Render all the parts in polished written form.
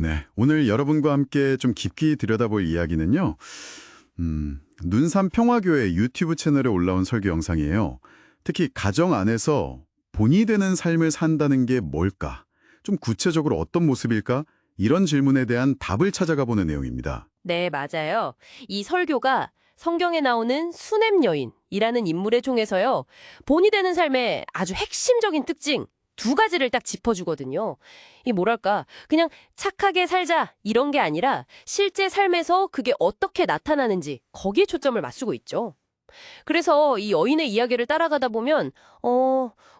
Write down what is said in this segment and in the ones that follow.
네, 오늘 여러분과 함께 좀 깊이 들여다볼 이야기는요. 눈산 평화교회 유튜브 채널에 올라온 설교 영상이에요. 특히 가정 안에서 본이 되는 삶을 산다는 게 뭘까? 좀 구체적으로 어떤 모습일까? 이런 질문에 대한 답을 찾아가 보는 내용입니다. 네, 맞아요. 이 설교가 성경에 나오는 수냄 여인이라는 인물의 총에서요. 본이 되는 삶의 아주 핵심적인 특징 두 가지를 딱 짚어주거든요. 이 뭐랄까, 그냥 착하게 살자 이런 게 아니라 실제 삶에서 그게 어떻게 나타나는지 거기에 초점을 맞추고 있죠. 그래서 이 여인의 이야기를 따라가다 보면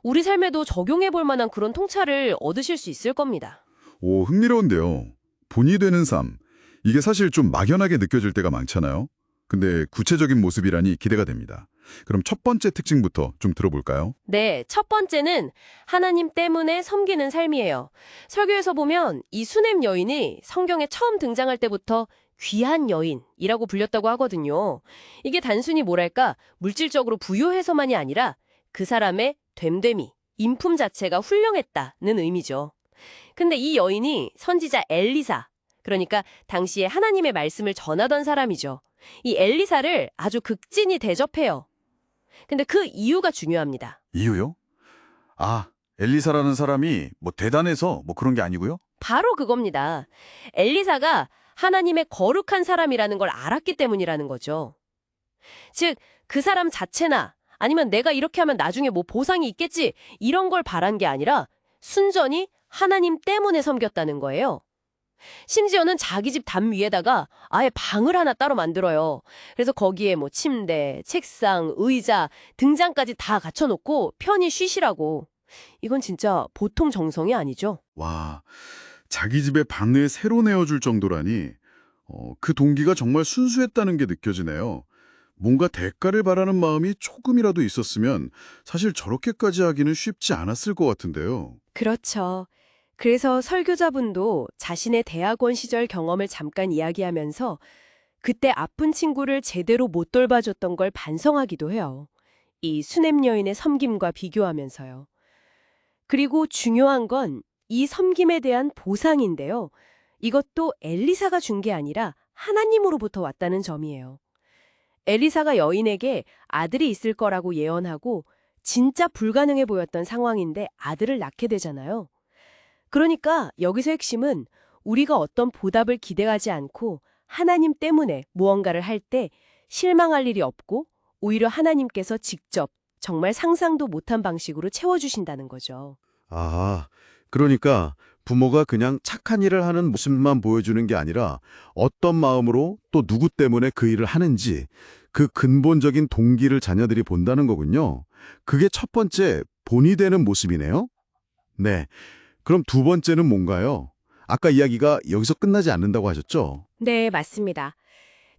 우리 삶에도 적용해 볼 만한 그런 통찰을 얻으실 수 있을 겁니다. 오, 흥미로운데요. 본이 되는 삶. 이게 사실 좀 막연하게 느껴질 때가 많잖아요. 근데 구체적인 모습이라니 기대가 됩니다. 그럼 첫 번째 특징부터 좀 들어볼까요? 네, 첫 번째는 하나님 때문에 섬기는 삶이에요. 설교에서 보면 이 수냄 여인이 성경에 처음 등장할 때부터 귀한 여인이라고 불렸다고 하거든요. 이게 단순히 뭐랄까 물질적으로 부유해서만이 아니라 그 사람의 됨됨이, 인품 자체가 훌륭했다는 의미죠. 근데 이 여인이 선지자 엘리사, 그러니까 당시에 하나님의 말씀을 전하던 사람이죠. 이 엘리사를 아주 극진히 대접해요. 근데 그 이유가 중요합니다. 이유요? 아, 엘리사라는 사람이 뭐 대단해서 뭐 그런 게 아니고요? 바로 그겁니다. 엘리사가 하나님의 거룩한 사람이라는 걸 알았기 때문이라는 거죠. 즉, 그 사람 자체나 아니면 내가 이렇게 하면 나중에 뭐 보상이 있겠지 이런 걸 바란 게 아니라 순전히 하나님 때문에 섬겼다는 거예요. 심지어는 자기 집 담 위에다가 아예 방을 하나 따로 만들어요. 그래서 거기에 뭐 침대, 책상, 의자, 등잔까지 다 갖춰놓고 편히 쉬시라고. 이건 진짜 보통 정성이 아니죠. 와, 자기 집에 방을 새로 내어줄 정도라니 그 동기가 정말 순수했다는 게 느껴지네요. 뭔가 대가를 바라는 마음이 조금이라도 있었으면 사실 저렇게까지 하기는 쉽지 않았을 것 같은데요. 그렇죠. 그래서 설교자분도 자신의 대학원 시절 경험을 잠깐 이야기하면서 그때 아픈 친구를 제대로 못 돌봐줬던 걸 반성하기도 해요. 이 수냄 여인의 섬김과 비교하면서요. 그리고 중요한 건 이 섬김에 대한 보상인데요. 이것도 엘리사가 준 게 아니라 하나님으로부터 왔다는 점이에요. 엘리사가 여인에게 아들이 있을 거라고 예언하고 진짜 불가능해 보였던 상황인데 아들을 낳게 되잖아요. 그러니까 여기서 핵심은 우리가 어떤 보답을 기대하지 않고 하나님 때문에 무언가를 할 때 실망할 일이 없고 오히려 하나님께서 직접 정말 상상도 못한 방식으로 채워주신다는 거죠. 아, 그러니까 부모가 그냥 착한 일을 하는 모습만 보여주는 게 아니라 어떤 마음으로 또 누구 때문에 그 일을 하는지 그 근본적인 동기를 자녀들이 본다는 거군요. 그게 첫 번째 본이 되는 모습이네요. 네, 그럼 두 번째는 뭔가요? 아까 이야기가 여기서 끝나지 않는다고 하셨죠? 네, 맞습니다.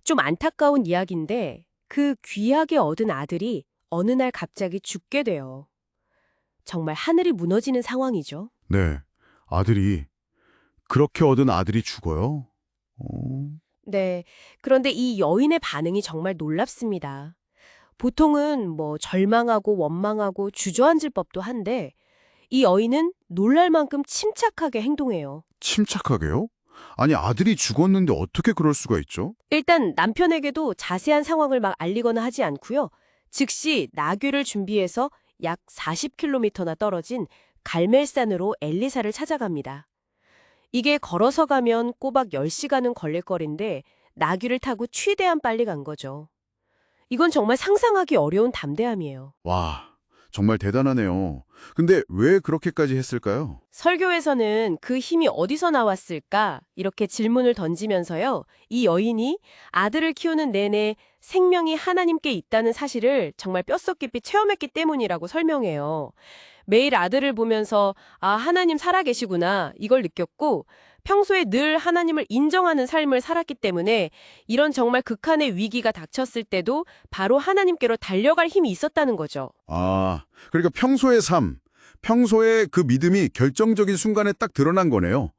좀 안타까운 이야기인데 그 귀하게 얻은 아들이 어느 날 갑자기 죽게 돼요. 정말 하늘이 무너지는 상황이죠. 네, 아들이 그렇게 얻은 아들이 죽어요? 어, 네, 그런데 이 여인의 반응이 정말 놀랍습니다. 보통은 뭐 절망하고 원망하고 주저앉을 법도 한데 이 여인은 놀랄 만큼 침착하게 행동해요. 침착하게요? 아니, 아들이 죽었는데 어떻게 그럴 수가 있죠? 일단 남편에게도 자세한 상황을 막 알리거나 하지 않고요. 즉시 나귀를 준비해서 약 40km나 떨어진 갈멜산으로 엘리사를 찾아갑니다. 이게 걸어서 가면 꼬박 10시간은 걸릴 거리인데 나귀를 타고 최대한 빨리 간 거죠. 이건 정말 상상하기 어려운 담대함이에요. 와, 정말 대단하네요. 근데 왜 그렇게까지 했을까요? 설교에서는 그 힘이 어디서 나왔을까? 이렇게 질문을 던지면서요. 이 여인이 아들을 키우는 내내 생명이 하나님께 있다는 사실을 정말 뼛속 깊이 체험했기 때문이라고 설명해요. 매일 아들을 보면서 아, 하나님 살아계시구나 이걸 느꼈고 평소에 늘 하나님을 인정하는 삶을 살았기 때문에 이런 정말 극한의 위기가 닥쳤을 때도 바로 하나님께로 달려갈 힘이 있었다는 거죠. 아, 그러니까 평소의 삶, 평소의 그 믿음이 결정적인 순간에 딱 드러난 거네요.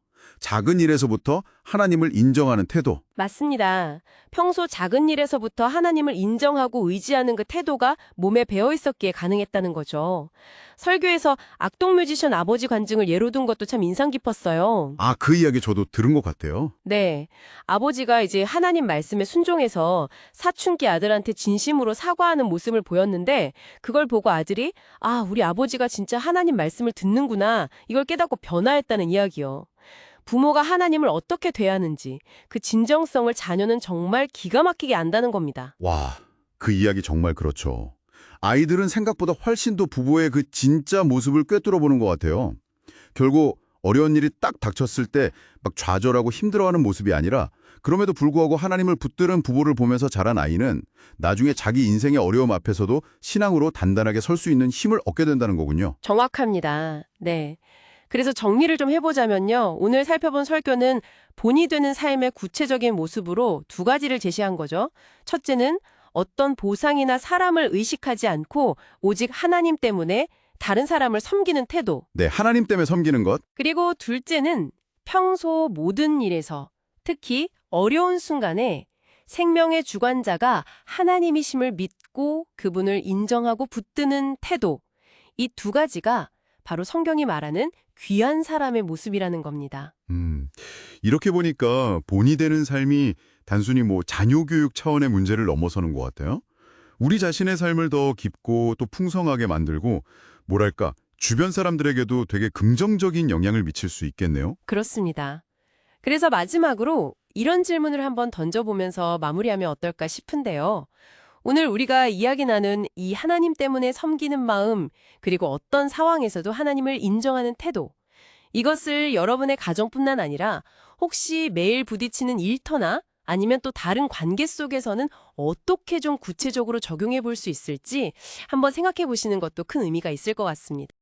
작은 일에서부터 하나님을 인정하는 태도. 맞습니다. 평소 작은 일에서부터 하나님을 인정하고 의지하는 그 태도가 몸에 배어 있었기에 가능했다는 거죠. 설교에서 악동 뮤지션 아버지 관증을 예로 든 것도 참 인상 깊었어요. 아, 그 이야기 저도 들은 것 같아요. 네. 아버지가 이제 하나님 말씀에 순종해서 사춘기 아들한테 진심으로 사과하는 모습을 보였는데 그걸 보고 아들이 아, 우리 아버지가 진짜 하나님 말씀을 듣는구나. 이걸 깨닫고 변화했다는 이야기요. 부모가 하나님을 어떻게 대하는지 그 진정성을 자녀는 정말 기가 막히게 안다는 겁니다. 와, 그 이야기 정말 그렇죠. 아이들은 생각보다 훨씬 더 부모의 그 진짜 모습을 꿰뚫어 보는 것 같아요. 결국 어려운 일이 딱 닥쳤을 때 막 좌절하고 힘들어하는 모습이 아니라 그럼에도 불구하고 하나님을 붙드는 부모를 보면서 자란 아이는 나중에 자기 인생의 어려움 앞에서도 신앙으로 단단하게 설 수 있는 힘을 얻게 된다는 거군요. 정확합니다. 네. 그래서 정리를 좀 해보자면요. 오늘 살펴본 설교는 본이 되는 삶의 구체적인 모습으로 두 가지를 제시한 거죠. 첫째는 어떤 보상이나 사람을 의식하지 않고 오직 하나님 때문에 다른 사람을 섬기는 태도. 네, 하나님 때문에 섬기는 것. 그리고 둘째는 평소 모든 일에서 특히 어려운 순간에 생명의 주관자가 하나님이심을 믿고 그분을 인정하고 붙드는 태도. 이 두 가지가 바로 성경이 말하는 귀한 사람의 모습이라는 겁니다. 이렇게 보니까 본이 되는 삶이 단순히 뭐 자녀 교육 차원의 문제를 넘어서는 것 같아요. 우리 자신의 삶을 더 깊고 또 풍성하게 만들고 뭐랄까 주변 사람들에게도 되게 긍정적인 영향을 미칠 수 있겠네요. 그렇습니다. 그래서 마지막으로 이런 질문을 한번 던져보면서 마무리하면 어떨까 싶은데요. 오늘 우리가 이야기 나눈 이 하나님 때문에 섬기는 마음, 그리고 어떤 상황에서도 하나님을 인정하는 태도, 이것을 여러분의 가정뿐만 아니라 혹시 매일 부딪히는 일터나 아니면 또 다른 관계 속에서는 어떻게 좀 구체적으로 적용해 볼 수 있을지 한번 생각해 보시는 것도 큰 의미가 있을 것 같습니다.